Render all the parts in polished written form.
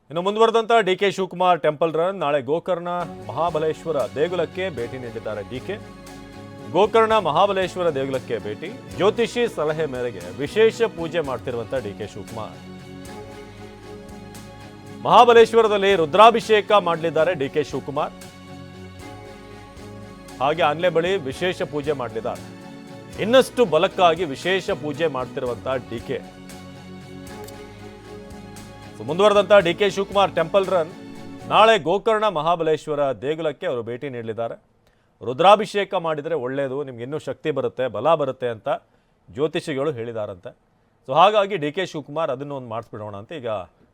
ಇನ್ನು ಮುಂದುವರೆದಂತ DK Shivakumar temple run ನಾಳೆ ಗೋಕರ್ಣ ಮಹಾಬಲೇಶ್ವರ ದೇಗುಲಕ್ಕೆ ಭೇಟಿ ನೀಡಿದ್ದಾರೆ. ಡಿಕೆ ಗೋಕರ್ಣ ಮಹಾಬಲೇಶ್ವರ ದೇಗುಲಕ್ಕೆ ಭೇಟಿ, ಜ್ಯೋತಿಷಿ ಸಲಹೆ ಮೇರೆಗೆ ವಿಶೇಷ ಪೂಜೆ ಮಾಡ್ತಿರುವಂತ ಡಿಕೆ ಶಿವಕುಮಾರ್ ಮಹಾಬಲೇಶ್ವರದಲ್ಲಿ ರುದ್ರಾಭಿಷೇಕ ಮಾಡಲಿದ್ದಾರೆ. ಡಿಕೆ ಶಿವಕುಮಾರ್ ಹಾಗೆ ಆನ್ಲೆ ಬಳಿ ವಿಶೇಷ ಪೂಜೆ ಮಾಡಲಿದ್ದಾರೆ. ಇನ್ನಷ್ಟು ಬಲಕ್ಕಾಗಿ ವಿಶೇಷ ಪೂಜೆ ಮಾಡ್ತಿರುವಂತ ಡಿಕೆ. ಮುಂದುವರೆದಂತ ಡಿಕೆ ಶಿವಕುಮಾರ್ ಟೆಂಪಲ್ ರನ್ ನಾಳೆ ಗೋಕರ್ಣ ಮಹಾಬಲೇಶ್ವರ ದೇಗುಲಕ್ಕೆ ಅವರು ಭೇಟಿ ನೀಡಲಿದ್ದಾರೆ. ರುದ್ರಾಭಿಷೇಕ ಮಾಡಿದರೆ ಒಳ್ಳೆಯದು, ನಿಮ್ಗೆ ಇನ್ನೂ ಶಕ್ತಿ ಬರುತ್ತೆ, ಬಲ ಬರುತ್ತೆ ಅಂತ ಜ್ಯೋತಿಷಿಗಳು ಹೇಳಿದಾರಂತೆ. ಸೊ ಹಾಗಾಗಿ ಡಿ ಕೆ ಶಿವಕುಮಾರ್ ಅದನ್ನು ಒಂದು ಮಾಡಿಸ್ಬಿಡೋಣ ಅಂತ ಈಗ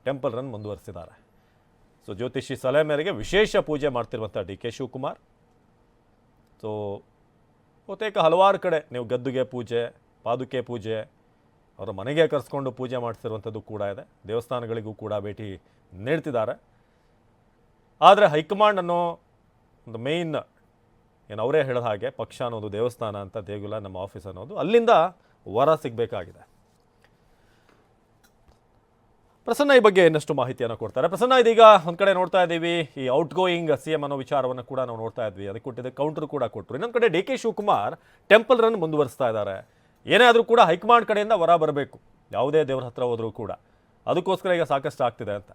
ಟೆಂಪಲ್ ರನ್ ಮುಂದುವರಿಸಿದ್ದಾರೆ. ಸೊ ಜ್ಯೋತಿಷಿ ಸಲಹೆ ಮೇರೆಗೆ ವಿಶೇಷ ಪೂಜೆ ಮಾಡ್ತಿರುವಂಥ ಡಿ ಕೆ ಶಿವಕುಮಾರ್. ಸೊ ಬಹುತೇಕ ಹಲವಾರು ಕಡೆ ನೀವು ಗದ್ದುಗೆ ಪೂಜೆ, ಪಾದುಕೆ ಪೂಜೆ, ಅವರ ಮನೆಗೆ ಕರೆಸ್ಕೊಂಡು ಪೂಜೆ ಮಾಡಿಸಿರುವಂಥದ್ದು ಕೂಡ ಇದೆ. ದೇವಸ್ಥಾನಗಳಿಗೂ ಕೂಡ ಭೇಟಿ ನೀಡ್ತಿದ್ದಾರೆ. ಆದರೆ ಹೈಕಮಾಂಡ್ ಅನ್ನೋ ಒಂದು ಮೇಯ್ನ್ ಏನು ಅವರೇ ಹೇಳಿದ ಹಾಗೆ ಪಕ್ಷ ಅನ್ನೋದು ದೇವಸ್ಥಾನ ಅಂತ, ದೇಗುಲ ನಮ್ಮ ಆಫೀಸ್ ಅನ್ನೋದು, ಅಲ್ಲಿಂದ ವರ ಸಿಗಬೇಕಾಗಿದೆ. ಪ್ರಸನ್ನ ಈ ಬಗ್ಗೆ ಇನ್ನಷ್ಟು ಮಾಹಿತಿಯನ್ನು ಕೊಡ್ತಾರೆ. ಪ್ರಸನ್ನ, ಇದೀಗ ಒಂದು ಕಡೆ ನೋಡ್ತಾ ಇದ್ದೀವಿ ಈ ಔಟ್ ಗೋಯಿಂಗ್ CM ಅನ್ನೋ ವಿಚಾರವನ್ನು ಕೂಡ ನಾವು ನೋಡ್ತಾ ಇದ್ವಿ, ಅದಕ್ಕೆ ಕೊಟ್ಟಿದ್ದ ಕೌಂಟರ್ ಕೂಡ ಕೊಟ್ಟರು. ಇನ್ನೊಂದು ಕಡೆ D K Shivakumar temple run ಮುಂದುವರಿಸ್ತಾ ಇದ್ದಾರೆ. ಏನೇ ಆದರೂ ಕೂಡ ಹೈಕಮಾಂಡ್ ಕಡೆಯಿಂದ ವರ ಬರಬೇಕು, ಯಾವುದೇ ದೇವರ ಹತ್ರ ಹೋದರೂ ಕೂಡ. ಅದಕ್ಕೋಸ್ಕರ ಈಗ ಸಾಕಷ್ಟು ಆಗ್ತಿದೆ ಅಂತ.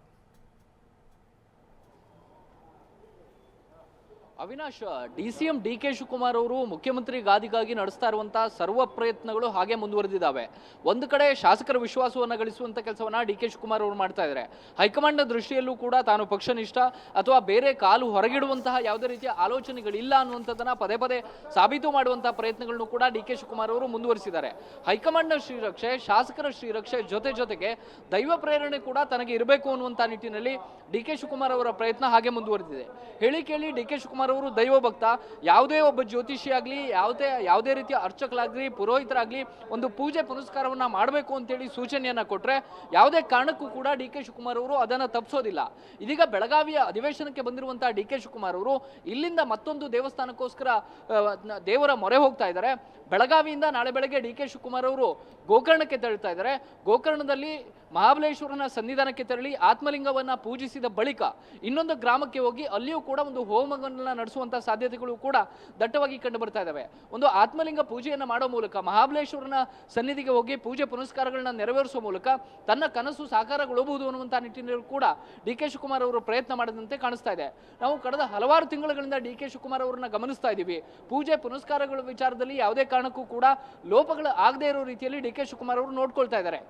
ಅವಿನಾಶ್, DCM DK ಶಿವಕುಮಾರ್ ಅವರು ಮುಖ್ಯಮಂತ್ರಿ ಗಾದಿಗಾಗಿ ನಡೆಸ್ತಾ ಇರುವಂತಹ ಸರ್ವ ಪ್ರಯತ್ನಗಳು ಹಾಗೆ ಮುಂದುವರೆದಿದ್ದಾವೆ. ಒಂದು ಕಡೆ ಶಾಸಕರ ವಿಶ್ವಾಸವನ್ನು ಗಳಿಸುವಂತ ಕೆಲಸವನ್ನ DK ಶಿವಕುಮಾರ್ ಅವರು ಮಾಡ್ತಾ ಇದ್ದಾರೆ. ಹೈಕಮಾಂಡ್ನ ದೃಷ್ಟಿಯಲ್ಲೂ ಕೂಡ ತಾನು ಪಕ್ಷನಿಷ್ಠ ಅಥವಾ ಬೇರೆ ಕಾಲು ಹೊರಗಿಡುವಂತಹ ಯಾವುದೇ ರೀತಿಯ ಆಲೋಚನೆಗಳಿಲ್ಲ ಅನ್ನುವಂಥದ್ದನ್ನ ಪದೇ ಪದೇ ಸಾಬೀತು ಮಾಡುವಂತಹ ಪ್ರಯತ್ನಗಳನ್ನು ಕೂಡ DK ಶಿವಕುಮಾರ್ ಅವರು ಮುಂದುವರಿಸಿದ್ದಾರೆ. ಹೈಕಮಾಂಡ್ನ ಶ್ರೀರಕ್ಷೆ, ಶಾಸಕರ ಶ್ರೀರಕ್ಷೆ ಜೊತೆಗೆ ದೈವ ಪ್ರೇರಣೆ ಕೂಡ ತನಗೆ ಇರಬೇಕು ಅನ್ನುವಂಥ ನಿಟ್ಟಿನಲ್ಲಿ DK ಶಿವಕುಮಾರ್ ಅವರ ಪ್ರಯತ್ನ ಹಾಗೆ ಮುಂದುವರೆದಿದೆ. ಹೇಳಿ ಕೇಳಿ DK ಶಿವಕುಮಾರ್ ಅವರು ದೈವ ಭಕ್ತ. ಯಾವುದೇ ಒಬ್ಬ ಜ್ಯೋತಿಷಿ ಆಗಲಿ, ಯಾವುದೇ ರೀತಿಯ ಅರ್ಚಕರಾಗಲಿ, ಪುರೋಹಿತರಾಗಲಿ ಒಂದು ಪೂಜೆ ಪುನಸ್ಕಾರವನ್ನ ಮಾಡಬೇಕು ಅಂತೇಳಿ ಸೂಚನೆಯನ್ನ ಕೊಟ್ಟರೆ ಯಾವುದೇ ಕಾರಣಕ್ಕೂ ಕೂಡ DK ಶಿವಕುಮಾರ್ ಅವರು ಅದನ್ನು ತಪ್ಪಿಸೋದಿಲ್ಲ. ಇದೀಗ ಬೆಳಗಾವಿಯ ಅಧಿವೇಶನಕ್ಕೆ ಬಂದಿರುವಂತಹ DK ಶಿವಕುಮಾರ್ ಅವರು ಇಲ್ಲಿಂದ ಮತ್ತೊಂದು ದೇವಸ್ಥಾನಕ್ಕೋಸ್ಕರ ದೇವರ ಮೊರೆ ಹೋಗ್ತಾ ಇದ್ದಾರೆ. ಬೆಳಗಾವಿಯಿಂದ ನಾಳೆ ಬೆಳಗ್ಗೆ DK ಶಿವಕುಮಾರ್ ಅವರು ಗೋಕರ್ಣಕ್ಕೆ ತೆರಳುತ್ತಾ ಇದ್ದಾರೆ. ಗೋಕರ್ಣದಲ್ಲಿ ಮಹಾಬಲೇಶ್ವರನ ಸನ್ನಿಧಾನಕ್ಕೆ ತೆರಳಿ ಆತ್ಮಲಿಂಗವನ್ನ ಪೂಜಿಸಿದ ಬಳಿಕ ಇನ್ನೊಂದು ಗ್ರಾಮಕ್ಕೆ ಹೋಗಿ ಅಲ್ಲಿಯೂ ಕೂಡ ಒಂದು ಹೋಮವನ್ನು ನಡೆಸುವಂತಹ ಸಾಧ್ಯತೆಗಳು ಕೂಡ ದಟ್ಟವಾಗಿ ಕಂಡು ಬರ್ತಾ ಇದ್ದಾವೆ. ಒಂದು ಆತ್ಮಲಿಂಗ ಪೂಜೆಯನ್ನ ಮಾಡೋ ಮೂಲಕ ಮಹಾಬಲೇಶ್ವರನ ಸನ್ನಿಧಿಗೆ ಹೋಗಿ ಪೂಜೆ ಪುನಸ್ಕಾರಗಳನ್ನ ನೆರವೇರಿಸುವ ಮೂಲಕ ತನ್ನ ಕನಸು ಸಾಕಾರಗೊಳ್ಳಬಹುದು ಅನ್ನುವಂತಹ ನಿಟ್ಟಿನಲ್ಲಿ ಕೂಡ DK ಶಿವಕುಮಾರ್ ಅವರು ಪ್ರಯತ್ನ ಮಾಡಿದಂತೆ ಕಾಣಿಸ್ತಾ ಇದೆ. ನಾವು ಕಳೆದ ಹಲವಾರು ತಿಂಗಳುಗಳಿಂದ DK ಶಿವಕುಮಾರ್ ಅವರನ್ನ ಗಮನಿಸ್ತಾ ಇದ್ದೀವಿ. ಪೂಜೆ ಪುನಸ್ಕಾರಗಳ ವಿಚಾರದಲ್ಲಿ ಯಾವುದೇ ಕಾರಣಕ್ಕೂ ಕೂಡ ಲೋಪಗಳು ಆಗದೇ ಇರೋ ರೀತಿಯಲ್ಲಿ DK ಶಿವಕುಮಾರ್ ಅವರು ನೋಡ್ಕೊಳ್ತಾ ಇದ್ದಾರೆ.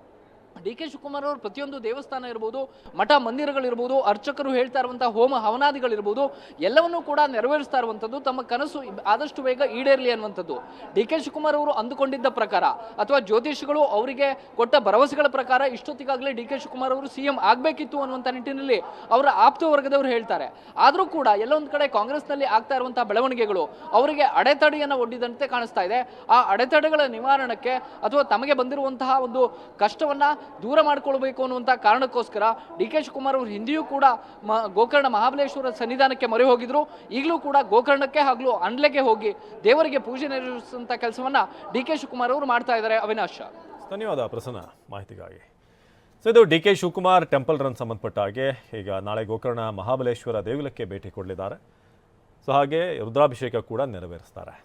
DK ಶಿವಕುಮಾರ್ ಅವರು ಪ್ರತಿಯೊಂದು ದೇವಸ್ಥಾನ ಇರ್ಬೋದು, ಮಠ ಮಂದಿರಗಳಿರ್ಬೋದು, ಅರ್ಚಕರು ಹೇಳ್ತಾ ಇರುವಂತಹ ಹೋಮ ಹವನಾದಿಗಳಿರ್ಬೋದು, ಎಲ್ಲವನ್ನೂ ಕೂಡ ನೆರವೇರಿಸ್ತಾ ಇರುವಂಥದ್ದು, ತಮ್ಮ ಕನಸು ಆದಷ್ಟು ಬೇಗ ಈಡೇರಲಿ ಅನ್ನುವಂಥದ್ದು. DK ಶಿವಕುಮಾರ್ ಅವರು ಅಂದುಕೊಂಡಿದ್ದ ಪ್ರಕಾರ ಅಥವಾ ಜ್ಯೋತಿಷಿಗಳು ಅವರಿಗೆ ಕೊಟ್ಟ ಭರವಸೆಗಳ ಪ್ರಕಾರ ಇಷ್ಟೊತ್ತಿಗಾಗಲೇ DK ಶಿವಕುಮಾರ್ ಅವರು CM ಆಗಬೇಕಿತ್ತು ಅನ್ನುವಂಥ ನಿಟ್ಟಿನಲ್ಲಿ ಅವರ ಆಪ್ತ ವರ್ಗದವರು ಹೇಳ್ತಾರೆ. ಆದರೂ ಕೂಡ ಎಲ್ಲೊಂದು ಕಡೆ ಕಾಂಗ್ರೆಸ್ನಲ್ಲಿ ಆಗ್ತಾ ಇರುವಂತಹ ಬೆಳವಣಿಗೆಗಳು ಅವರಿಗೆ ಅಡೆತಡೆಯನ್ನು ಒಡ್ಡಿದಂತೆ ಕಾಣಿಸ್ತಾ ಇದೆ. ಆ ಅಡೆತಡೆಗಳ ನಿವಾರಣಕ್ಕೆ ಅಥವಾ ತಮಗೆ ಬಂದಿರುವಂತಹ ಒಂದು ಕಷ್ಟವನ್ನ ದೂರ ಮಾಡಿಕೊಳ್ಬೇಕು ಅನ್ನುವಂಥ ಕಾರಣಕ್ಕೋಸ್ಕರ DK ಶಿವಕುಮಾರ್ ಅವರು ಹಿಂದೆಯೂ ಕೂಡ ಗೋಕರ್ಣ ಮಹಾಬಲೇಶ್ವರ ಸನ್ನಿಧಾನಕ್ಕೆ ಮೊರೆ ಹೋಗಿದ್ರು. ಈಗಲೂ ಕೂಡ ಗೋಕರ್ಣಕ್ಕೆ ಹಾಗೂ ಅಂಡ್ಲೆಗೆ ಹೋಗಿ ದೇವರಿಗೆ ಪೂಜೆ ನೆರವೇರಿಸುವಂಥ ಕೆಲಸವನ್ನ DK ಶಿವಕುಮಾರ್ ಅವರು ಮಾಡ್ತಾ ಇದ್ದಾರೆ. ಅವಿನಾಶ್, ಧನ್ಯವಾದ ಪ್ರಸನ್ನ ಮಾಹಿತಿಗಾಗಿ. ಸೊ ಇದು DK ಶಿವಕುಮಾರ್ ಟೆಂಪಲ್ ರನ್ ಸಂಬಂಧಪಟ್ಟ ಹಾಗೆ ಈಗ ನಾಳೆ ಗೋಕರ್ಣ ಮಹಾಬಲೇಶ್ವರ ದೇಗುಲಕ್ಕೆ ಭೇಟಿ ಕೊಡಲಿದ್ದಾರೆ. ಸೊ ಹಾಗೆ ರುದ್ರಾಭಿಷೇಕ ಕೂಡ ನೆರವೇರಿಸ್ತಾರೆ.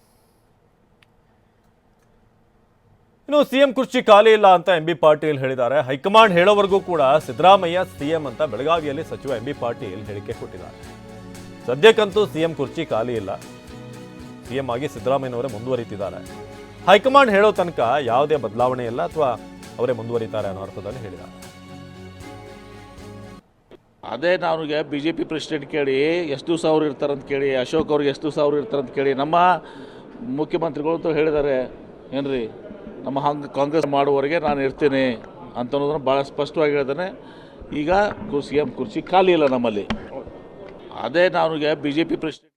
ಇನ್ನು CM ಕುರ್ಚಿ ಖಾಲಿ ಇಲ್ಲ ಅಂತ MB ಪಾಟೀಲ್ ಹೇಳಿದ್ದಾರೆ. ಹೈಕಮಾಂಡ್ ಹೇಳೋವರೆಗೂ ಕೂಡ ಸಿದ್ದರಾಮಯ್ಯ CM ಅಂತ ಬೆಳಗಾವಿಯಲ್ಲಿ ಸಚಿವ MB ಪಾಟೀಲ್ ಹೇಳಿಕೆ ಕೊಟ್ಟಿದ್ದಾರೆ. ಸದ್ಯಕ್ಕಂತೂ CM ಕುರ್ಚಿ ಖಾಲಿ ಇಲ್ಲ, CM ಆಗಿ ಸಿದ್ದರಾಮಯ್ಯನವರೇ ಮುಂದುವರಿತಿದ್ದಾರೆ. ಹೈಕಮಾಂಡ್ ಹೇಳೋ ತನಕ ಯಾವುದೇ ಬದಲಾವಣೆ ಇಲ್ಲ ಅಥವಾ ಅವರೇ ಮುಂದುವರಿತಾರೆ ಅನ್ನೋ ಅರ್ಥದಲ್ಲಿ ಹೇಳಿದ್ದಾರೆ. ಅದೇ ನನಗೆ BJP ಪ್ರೆಸಿಡೆಂಟ್ ಕೇಳಿ ಎಷ್ಟು ದಿವಸ ಅವ್ರು ಇರ್ತಾರಂತ ಕೇಳಿ, ಅಶೋಕ್ ಅವ್ರಿಗೆ ಎಷ್ಟು ದಿವಸ ಅವ್ರು ಇರ್ತಾರಂತ ಕೇಳಿ, ನಮ್ಮ ಮುಖ್ಯಮಂತ್ರಿಗಳು ಅಂತ ಹೇಳಿದ್ದಾರೆ ಏನ್ರಿ, ನಮ್ಮ ಕಾಂಗ್ರೆಸ್ ಮಾಡುವವರೆಗೆ ನಾನು ಇರ್ತೀನಿ ಅಂತ ಅನ್ನೋದನ್ನು ಭಾಳ ಸ್ಪಷ್ಟವಾಗಿ ಹೇಳಿದ್ದಾನೆ. ಈಗ CM ಕುರ್ಚಿ ಖಾಲಿ ಇಲ್ಲ ನಮ್ಮಲ್ಲಿ. ಅದೇ ನನಗೆ BJP ಪ್ರೆಸಿಡೆಂಟ್.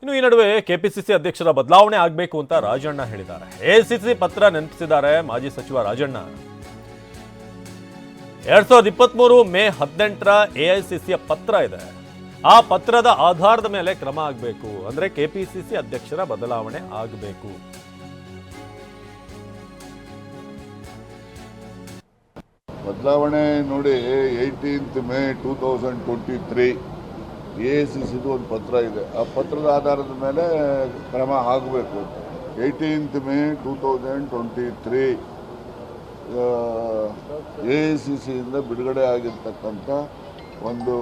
ಇನ್ನು ಈ ನಡುವೆ KPCC ಅಧ್ಯಕ್ಷರ ಬದಲಾವಣೆ ಆಗಬೇಕು ಅಂತ ರಾಜಣ್ಣ ಹೇಳಿದ್ದಾರೆ. ACC ಪತ್ರ ನೆನಪಿಸಿದ್ದಾರೆ ಮಾಜಿ ಸಚಿವ ರಾಜಣ್ಣ. 2023 ಮೇ 18ರ AICCಯ ಪತ್ರ ಇದೆ. ಆ ಪತ್ರದ ಆಧಾರದ ಮೇಲೆ ಕ್ರಮ ಆಗಬೇಕು, ಅಂದ್ರೆ KPCC ಅಧ್ಯಕ್ಷರ ಬದಲಾವಣೆ ಆಗಬೇಕು. ಬದಲಾವಣೆ ನೋಡಿ 18th May 2023 AICCದು ಒಂದು ಪತ್ರ ಇದೆ. ಆ ಪತ್ರದ ಆಧಾರದ ಮೇಲೆ ಕ್ರಮ ಆಗಬೇಕು. 18th May 2023 AICCಯಿಂದ ಬಿಡುಗಡೆ ಆಗಿರ್ತಕ್ಕಂಥ ಒಂದು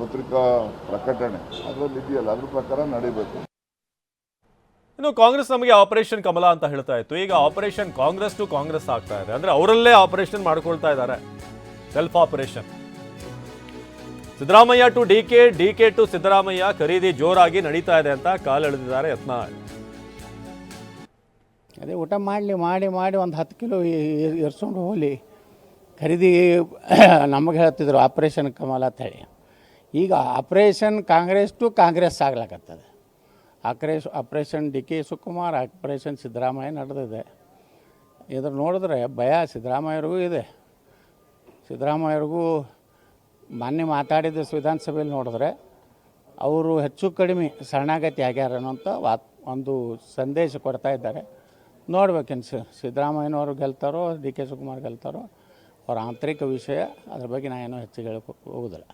ಪತ್ರಿಕಾ ಪ್ರಕಟಣೆ ಅದರಲ್ಲಿ ಇದೆಯಲ್ಲ, ಅದ್ರ ಪ್ರಕಾರ ನಡೀಬೇಕು. ಇನ್ನು ಕಾಂಗ್ರೆಸ್ ನಮಗೆ ಆಪರೇಷನ್ ಕಮಲ ಅಂತ ಹೇಳ್ತಾ ಇತ್ತು. ಈಗ ಆಪರೇಷನ್ ಕಾಂಗ್ರೆಸ್ ಟು ಕಾಂಗ್ರೆಸ್ ಆಗ್ತಾ ಇದೆ. ಅಂದ್ರೆ ಅವರಲ್ಲೇ ಆಪರೇಷನ್ ಮಾಡ್ಕೊಳ್ತಾ ಇದ್ದಾರೆ, self operation. Siddaramaiah to DK, DK to Siddaramaiah ಖರೀದಿ ಜೋರಾಗಿ ನಡೀತಾ ಇದೆ ಅಂತ ಕಾಲೆಳೆದಿದ್ದಾರೆ ಯತ್ನಾಳ್. ಅದೇ ಊಟ ಮಾಡಿ ಒಂದು 10 ಕಿಲೋ ಎರ್ಸ್ಕೊಂಡು ಹೋಗಲಿ, ಖರೀದಿ ನಮಗೆ ಹೇಳ್ತಿದ್ರು ಆಪ್ರೇಷನ್ ಕಮಲ ಅಂತೇಳಿ. ಈಗ ಆಪ್ರೇಷನ್ ಕಾಂಗ್ರೆಸ್ ಟು ಕಾಂಗ್ರೆಸ್ ಆಗ್ಲಕತ್ತದ. ಆಪ್ರೇಷನ್ ಡಿ ಕೆ ಶಿವಕುಮಾರ್, ಆಪ್ರೇಷನ್ ಸಿದ್ದರಾಮಯ್ಯ ನಡೆದಿದೆ. ಇದ್ರ ನೋಡಿದ್ರೆ ಭಯ ಸಿದ್ದರಾಮಯ್ಯರಿಗೂ ಇದೆ. ಸಿದ್ದರಾಮಯ್ಯರಿಗೂ ಮೊನ್ನೆ ಮಾತಾಡಿದ ವಿಧಾನಸಭೆಯಲ್ಲಿ ನೋಡಿದ್ರೆ ಅವರು ಹೆಚ್ಚು ಕಡಿಮೆ ಶರಣಾಗತಿ ಆಗ್ಯಾರ ಅನ್ನೋಂಥ ಒಂದು ಸಂದೇಶ ಕೊಡ್ತಾ ಇದ್ದಾರೆ. ನೋಡ್ಬೇಕೇನು ಸಿದ್ದರಾಮಯ್ಯನವರು ಗೆಲ್ತಾರೋ ಡಿ ಕೆ ಶಿವಕುಮಾರ್ ಗೆಲ್ತಾರೋ, ಅವರ ಆಂತರಿಕ ವಿಷಯ. ಅದ್ರ ಬಗ್ಗೆ ನಾನು ಏನೂ ಹೆಚ್ಚಿಗೆ ಹೇಳಕ್ಕೆ ಹೋಗೋದಿಲ್ಲ.